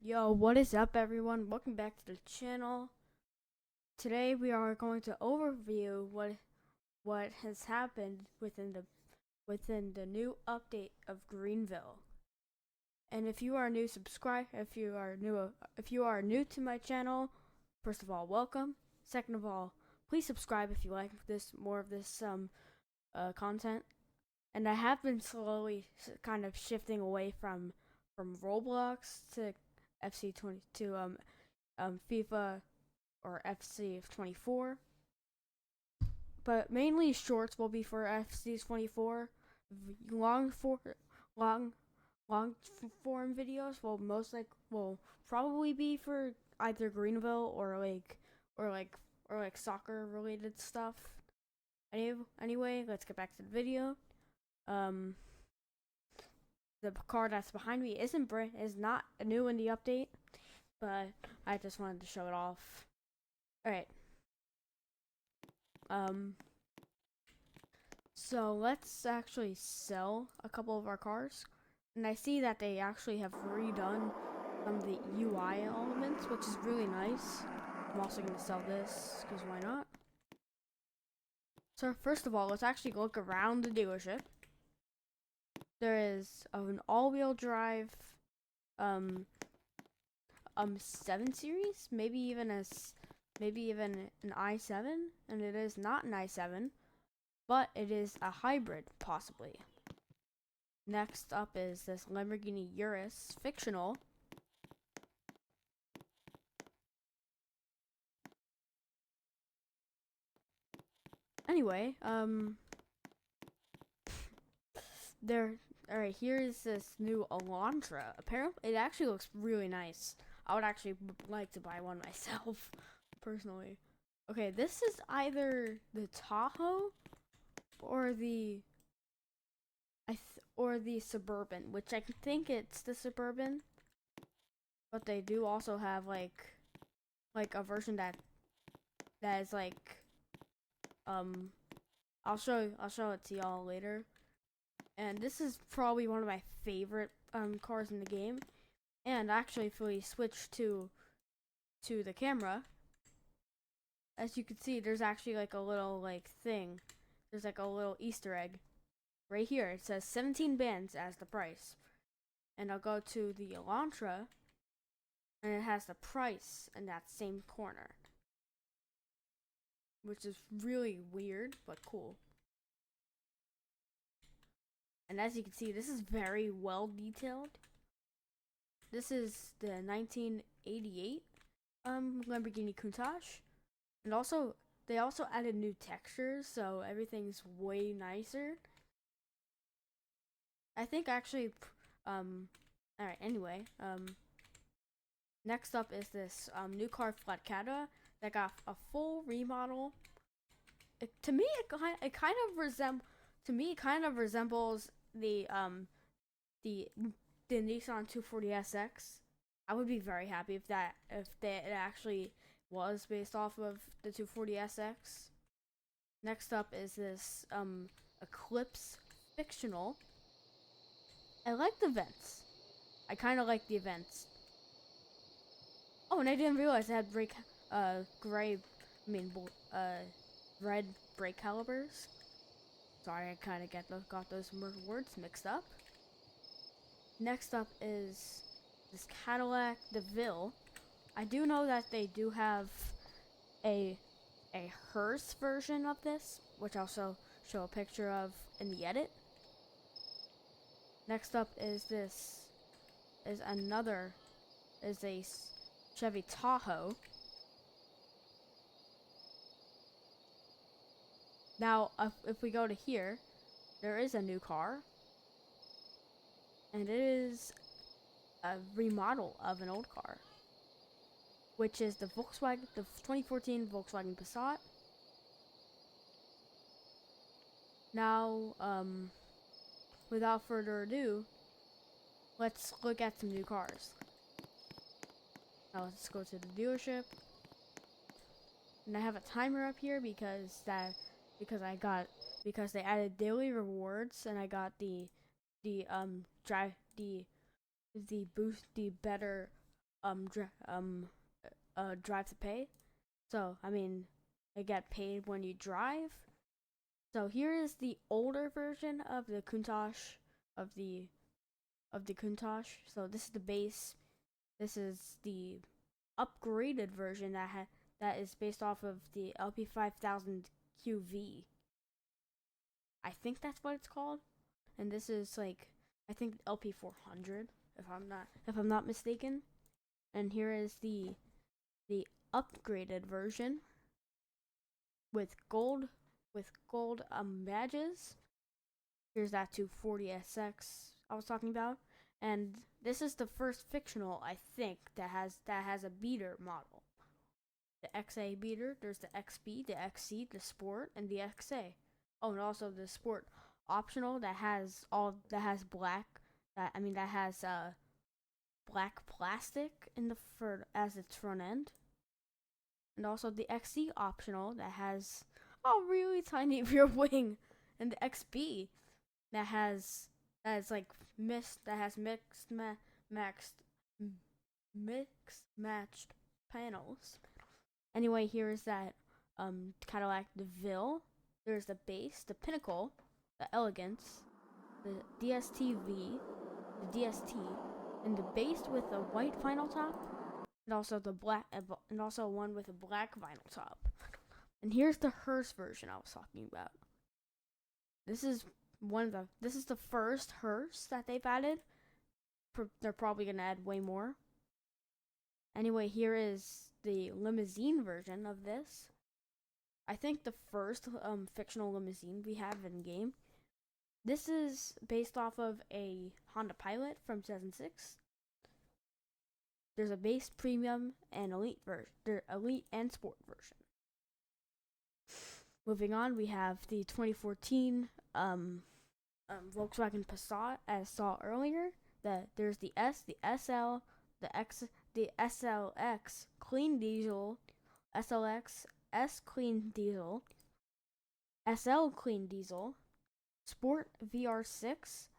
Yo, what is up everyone? Welcome back to the channel. Today we are going to overview what has happened within the new update of Greenville. And if you are new new to my channel, first of all, welcome. Second of all, please subscribe if you like more of this content. And I have been slowly kind of shifting away from Roblox to FC20 to FIFA or FC24, but mainly shorts will be for FC24. Long for long long form videos will probably be for either Greenville or soccer related stuff. Anyway, let's get back to the video. The car that's behind me is not new in the update, but I just wanted to show it off. Alright. So let's actually sell a couple of our cars. And I see that they actually have redone the UI elements, which is really nice. I'm also going to sell this, because why not? So first of all, let's actually look around the dealership. There is an all-wheel drive 7 series, maybe even an i7, and it is not an i7, but it is a hybrid possibly. Next up is this Lamborghini Urus fictional. Anyway, alright, here's this new Elantra. Apparently, it actually looks really nice. I would actually like to buy one myself, personally. Okay, this is either the Tahoe or the Suburban, which I think it's the Suburban. But they do also have like a version that is like I'll show it to y'all later. And this is probably one of my favorite cars in the game. And actually, if we switch to the camera, as you can see, there's actually like a little thing. There's like a little Easter egg right here. It says 17 bands as the price. And I'll go to the Elantra, and it has the price in that same corner, which is really weird but cool. And as you can see, this is very well detailed. This is the 1988 Lamborghini Countach, and also they also added new textures, so everything's way nicer. I think actually, alright, anyway, next up is this new car Flatcata that got a full remodel. To me, it kind of resembles the Nissan 240SX. I would be very happy if it actually was based off of the 240SX. Next up is this Eclipse fictional. I like the vents. I kind of like the vents. Oh, and I didn't realize it had red brake calipers. Sorry, I kind of got those words mixed up. Next up is this Cadillac DeVille. I do know that they do have a hearse version of this, which I'll also show a picture of in the edit. Next up is a Chevy Tahoe. Now, if we go to here, there is a new car, and it is a remodel of an old car, which is the 2014 Volkswagen Passat. Now, without further ado, let's look at some new cars. Now let's go to the dealership, and I have a timer up here because they added daily rewards, and I got the better drive to pay. So I mean, they get paid when you drive. So here is the older version of the Countach of the Countach. So this is the base. This is the upgraded version that is based off of the LP5000 QV. I think that's what it's called. And this is like, I think LP400 if I'm not mistaken. And here is the upgraded version with gold badges. Here's that 240SX I was talking about. And this is the first fictional, I think, that has a beater model. The XA beater, there's the XB, the XC, the Sport, and the XA. Oh, and also the Sport optional that has black black plastic in the as its front end. And also the XC optional that has a really tiny rear wing, and the XB that has mixed matched panels. Anyway, here is that Cadillac DeVille. There's the base, the Pinnacle, the Elegance, the DSTV, the DST, and the base with a white vinyl top, and also the black, and also one with a black vinyl top. And here's the hearse version I was talking about. This is the first hearse that they've added. They're probably gonna add way more. Anyway, here is the limousine version of this. I think the first fictional limousine we have in game. This is based off of a Honda Pilot from 2006. There's a base, premium, and elite version. Elite and sport version. Moving on, we have the 2014 Volkswagen Passat, as saw earlier. There's the S, the SL, the X, the SLX clean diesel, SLX S clean diesel, SL clean diesel, Sport VR6,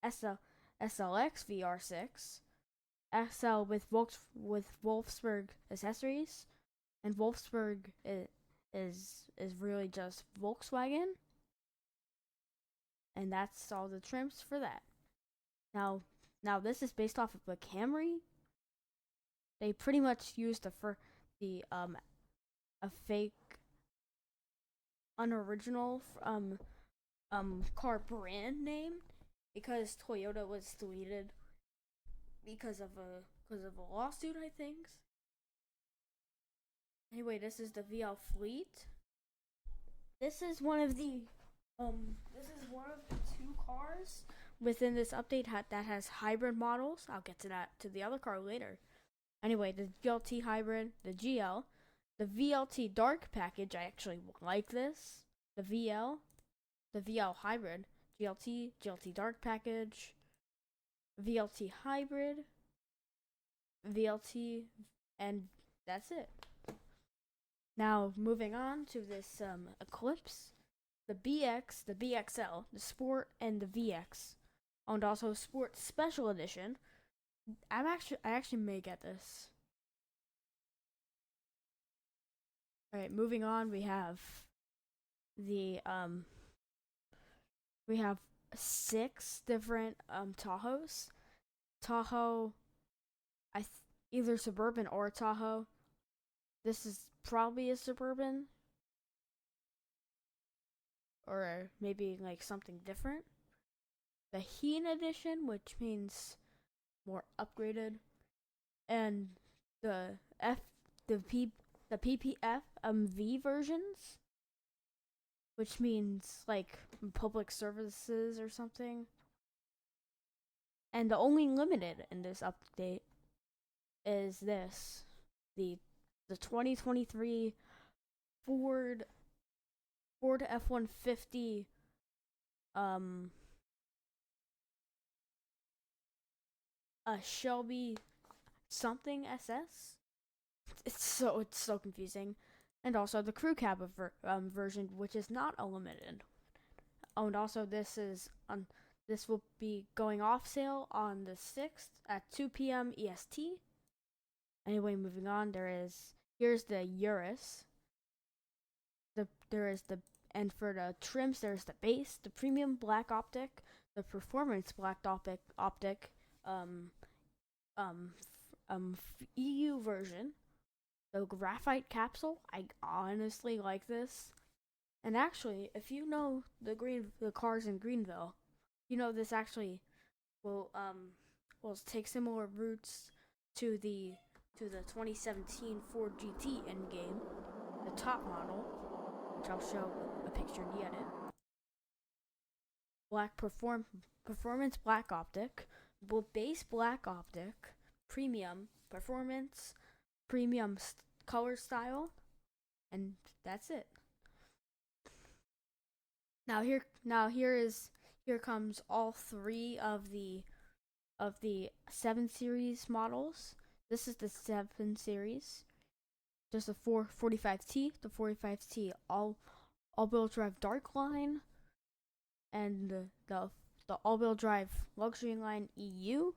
SLX VR6, XL with Wolfsburg accessories, and Wolfsburg is really just Volkswagen. And that's all the trims for that. Now this is based off of a Camry. They pretty much used a fake unoriginal car brand name because Toyota was deleted because of a lawsuit, I think. Anyway, this is the VL Fleet. This is one of the two cars within this update that has hybrid models. I'll get to the other car later. Anyway, the GLT hybrid, the GL, the VLT dark package. I actually like this. The VL hybrid, GLT dark package, VLT hybrid, VLT, and that's it. Now moving on to this Eclipse, the BX, the BXL, the Sport, and the VX, and also Sport Special Edition. I actually may get this. All right, moving on, we have the we have 6 different Tahoes. Tahoe, either Suburban or Tahoe. This is probably a Suburban, or maybe like something different. The Heen Edition, which means more upgraded, and the PPF V versions, which means like public services or something. And the only limited in this update is this, the 2023 Ford F-150 Shelby something SS. It's so confusing. And also the crew cab version, which is not unlimited. Oh, and also this will be going off sale on the 6th at 2 p.m. EST. Anyway, moving on, here's the Urus. There is the and for the trims, there's the base, the premium black optic, the performance black optic, um, um, EU version, the graphite capsule. I honestly like this. And actually, if you know the cars in Greenville, you know this actually will take similar routes to the 2017 Ford GT in game, the top model, which I'll show a picture in the edit. Black performance black optic, base black optic, premium performance, premium color style, and that's it. Here comes all three of the 7 series models. This is the 7 series. There's the 445T, the 45T all-wheel drive dark line, and the all-wheel drive luxury line EU,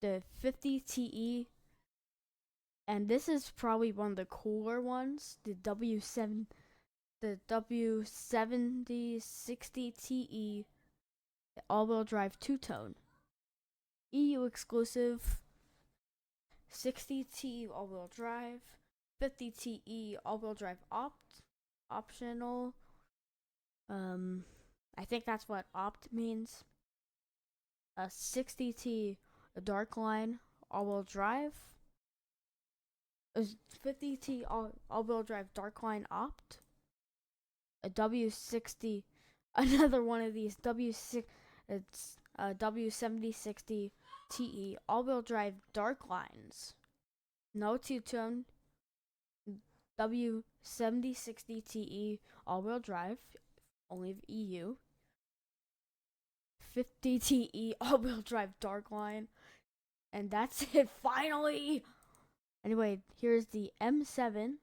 the 50TE, and this is probably one of the cooler ones, the W7060TE all-wheel drive two-tone. EU exclusive 60T all-wheel drive, 50TE all-wheel drive optional. I think that's what opt means. A 60T dark line all-wheel drive. A 50T all-wheel drive dark line opt. A W60, another one of these it's W7060 TE all-wheel drive dark lines. No two-tone. W7060 TE all-wheel drive, only EU. 50 TE all-wheel drive dark line, and that's it finally. Anyway, here's the M7,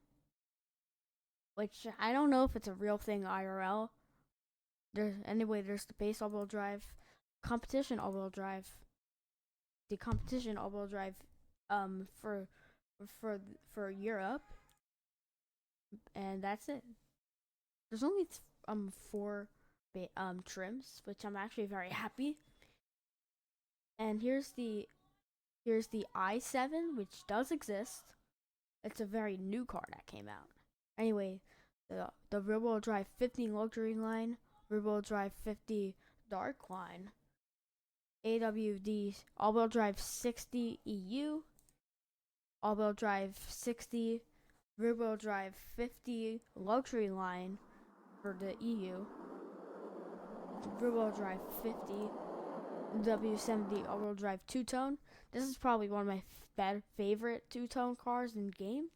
which I don't know if it's a real thing IRL. There's the base all-wheel drive, competition all-wheel drive, the competition all-wheel drive for Europe, and that's it. There's only 4 trims, which I'm actually very happy. And here's the i7, which does exist. It's a very new car that came out. Anyway, the rear-wheel drive 50 luxury line, rear-wheel drive 50 dark line, AWD all-wheel drive 60 EU, all-wheel drive 60, rear-wheel drive 50 luxury line for the EU, rear-wheel drive 50, W70 all-wheel drive two-tone. This is probably one of my favorite two-tone cars in game.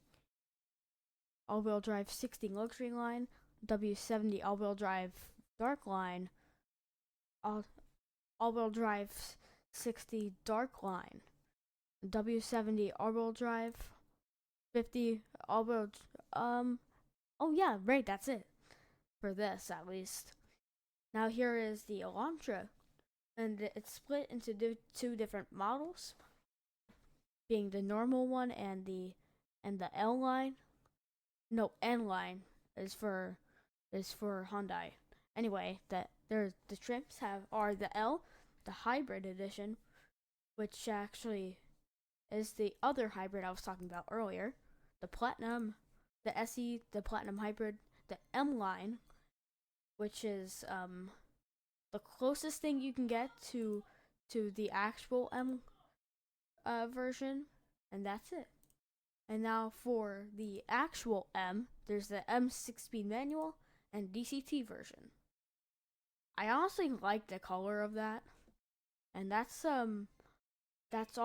All-wheel drive 60 luxury line, W70 all-wheel drive dark line, all-wheel drive 60 dark line, W70 all-wheel drive 50 all-wheel. Oh yeah, right. That's it for this at least. Now here is the Elantra, and it's split into 2 different models, being the normal one and the L line. No, N line is for Hyundai. Anyway, the trims are the L, the hybrid edition, which actually is the other hybrid I was talking about earlier, the Platinum, the SE, the Platinum hybrid, the M line, which is the closest thing you can get to the actual M version, and that's it. And now for the actual M, there's the M 6-speed manual and DCT version. I honestly like the color of that, and that's all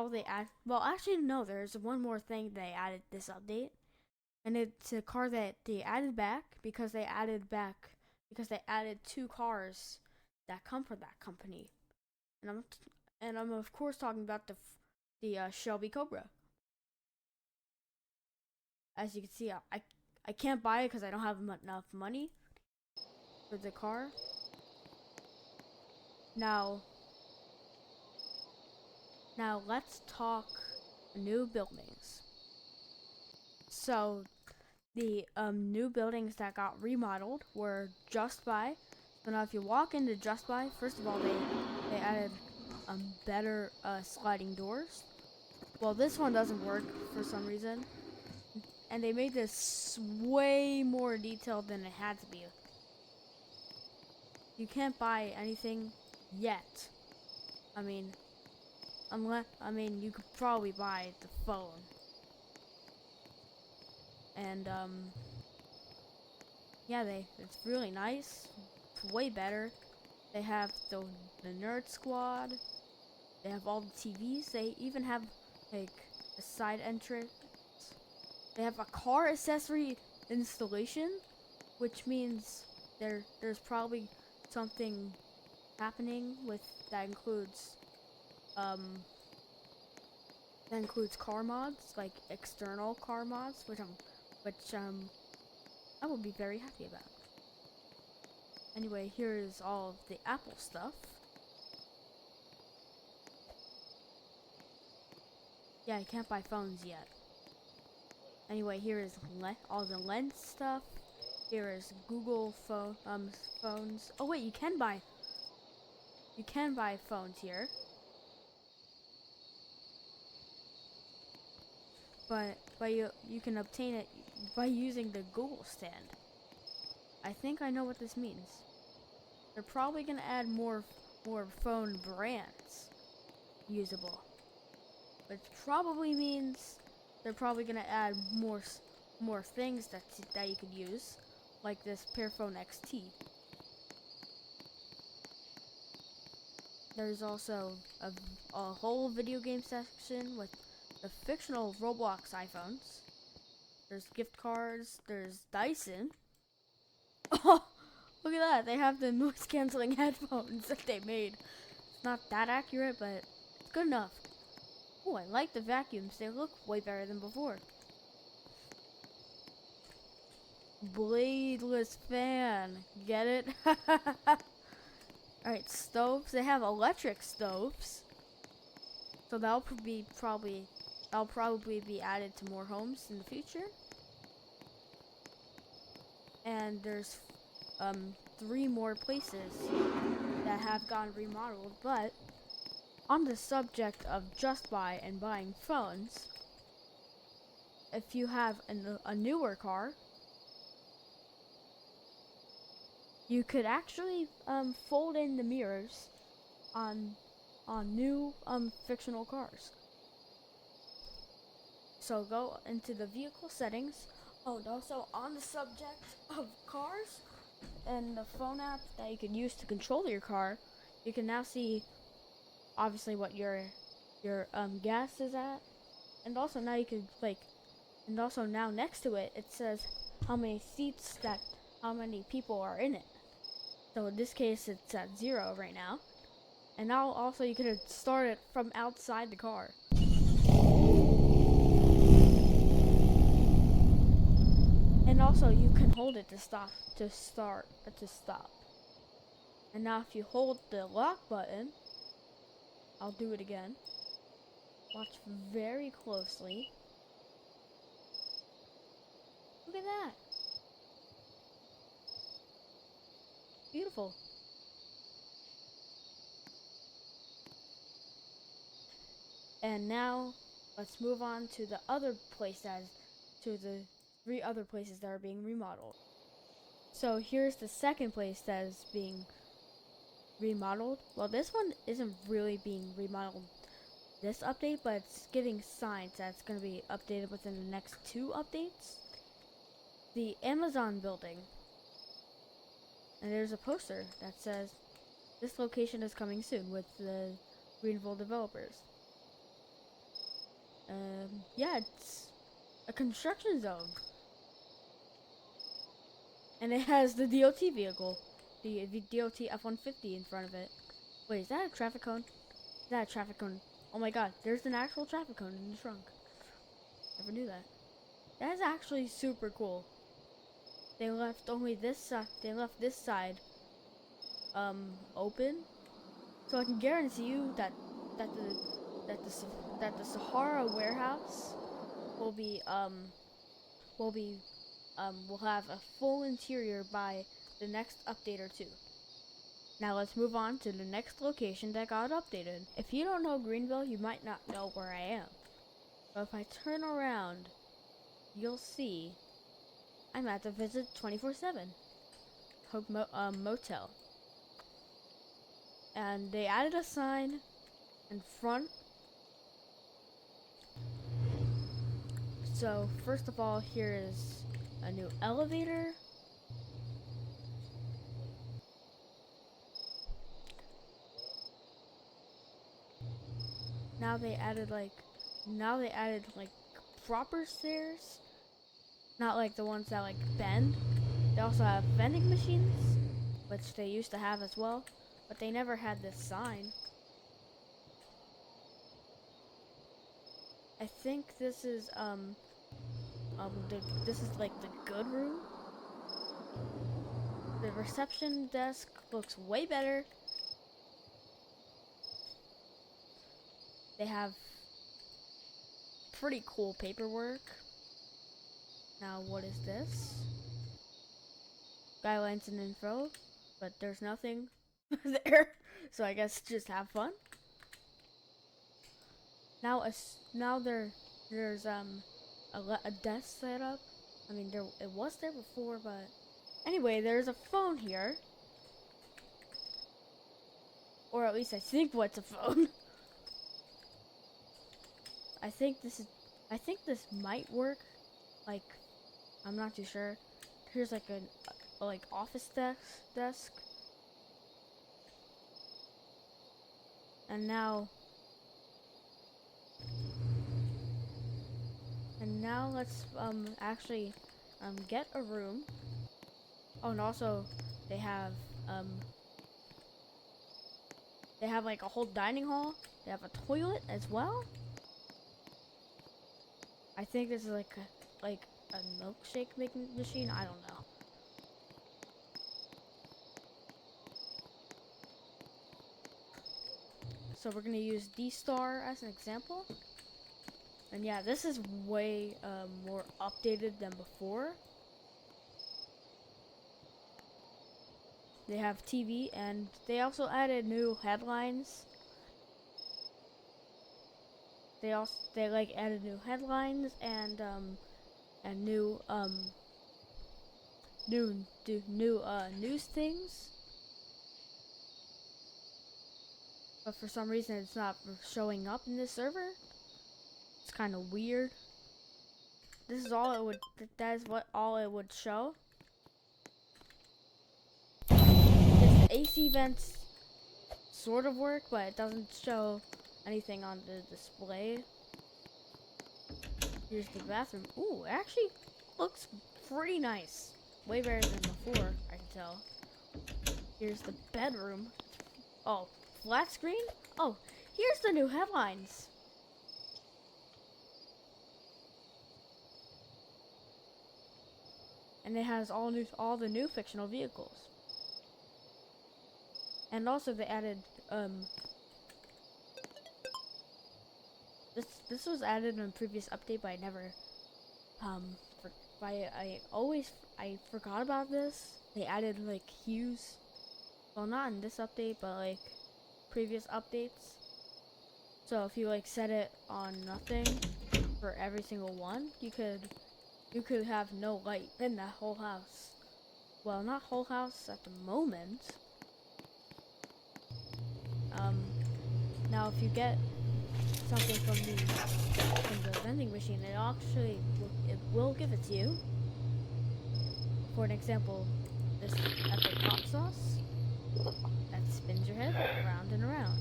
they add. Well, actually no, there's one more thing they added this update, and it's a car that they added back because they added 2 cars that come from that company, and I'm of course talking about the Shelby Cobra. As you can see, I can't buy it because I don't have enough money for the car. Now let's talk new buildings. So the new buildings that got remodeled were Just Buy. So now if you walk into Just Buy, first of all, they added better sliding doors. Well, this one doesn't work for some reason. And they made this way more detailed than it had to be. You can't buy anything yet. I mean, you could probably buy the phone. And yeah, it's really nice. It's way better. They have the Nerd Squad. They have all the TVs. They even have like a side entrance. They have a car accessory installation, which means there's probably something happening with that includes car mods, like external car mods, which I will be very happy about. Anyway, here is all of the Apple stuff. Yeah, I can't buy phones yet. Anyway, here is all the Lens stuff. Here is Google phones. Oh wait, you can buy phones here. But you can obtain it by using the Google stand. I think I know what this means. They're probably gonna add more phone brands usable, which probably means they're probably gonna add more things that you could use, like this Pearphone XT. There's also a whole video game section with the fictional Roblox iPhones. There's gift cards. There's Dyson. Oh, look at that! They have the noise canceling headphones that they made. It's not that accurate, but it's good enough. Oh, I like the vacuums. They look way better than before. Bladeless fan. Get it? Alright, stoves. They have electric stoves. So that'll probably be added to more homes in the future. And there's 3 more places that have gotten remodeled, but on the subject of Just Buy and buying phones, if you have a newer car, you could actually fold in the mirrors on new fictional cars. So go into the vehicle settings. Oh, and also on the subject of cars and the phone app that you can use to control your car, you can now see obviously what your gas is at, and also now you can now next to it says how many people are in it. So in this case it's at 0 right now, and now also you can start it from outside the car. And also you can hold it to stop. And now if you hold the lock button, I'll do it again. Watch very closely. Look at that. Beautiful. And now let's move on to the other place to the 3 other places that are being remodeled. So here's the second place that is being remodeled. Well, this one isn't really being remodeled this update, but it's giving signs that it's going to be updated within the next 2 updates. The Amazon building. And there's a poster that says this location is coming soon with the Greenville developers. Yeah, it's a construction zone. And it has the DOT vehicle, the DOT F-150 in front of it. Wait, is that a traffic cone? Is that a traffic cone? Oh my god, there's an actual traffic cone in the trunk. Never knew that. That is actually super cool. They left only this side. They left this side open, so I can guarantee you that that the Sahara warehouse will be will have a full interior by the next update or two. Now let's move on to the next location that got updated. If you don't know Greenville, you might not know where I am. But if I turn around, you'll see I'm at the Visit 24/7 motel. And they added a sign in front. So first of all, here is a new elevator. Now they added like proper stairs, not like the ones that like bend. They also have vending machines, which they used to have as well, but they never had this sign. I think this is this is like the good room. The reception desk looks way better. They have pretty cool paperwork. Now what is this? Guidelines and info, but there's nothing there, so I guess just have fun. Now there's a desk set up. I mean, it was there before, but anyway, there's a phone here, or at least I think what's a phone. I think this might work. Like, I'm not too sure. Here's like a office desk. And now let's actually get a room. Oh, and also they have like a whole dining hall. They have a toilet as well. I think this is like a milkshake making machine. I don't know. So we're gonna use D-Star as an example. And yeah, this is way more updated than before. They have TV, and they also added new headlines. They added new headlines and new news things. But for some reason it's not showing up in this server. It's kind of weird. This is all it would. That is what all it would show. The AC vents sort of work, but it doesn't show anything on the display. Here's the bathroom. Ooh, it actually looks pretty nice. Way better than before, I can tell. Here's the bedroom. Oh, flat screen? Oh, here's the new headlines. And it has all the new fictional vehicles. And also they added this was added in a previous update, but I never I forgot about this. They added like hues. Well, not in this update, but like previous updates. So if you like set it on nothing for every single one, you could have no light in that whole house. Well, not whole house at the moment. Now if you get something from the vending machine, it will give it to you. For an example, this epic hot sauce that spins your head around and around.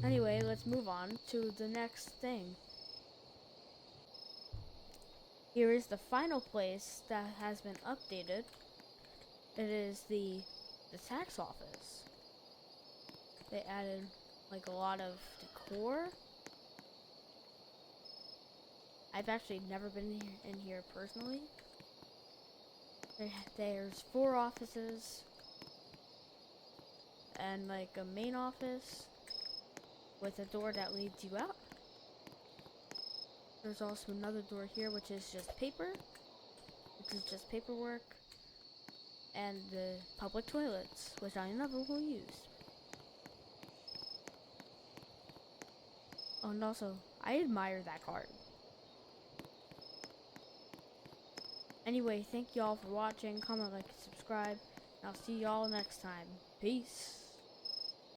Anyway, let's move on to the next thing. Here is the final place that has been updated. It is the tax office. They added like a lot of decor. I've actually never been in here personally. There's 4 offices and like a main office. with a door that leads you out. There's also another door here, which is just paper, which is just paperwork, and the public toilets, which I never will use. Oh, and also, I admire that card. Anyway, thank y'all for watching. Comment, like, and subscribe. And I'll see y'all next time. Peace.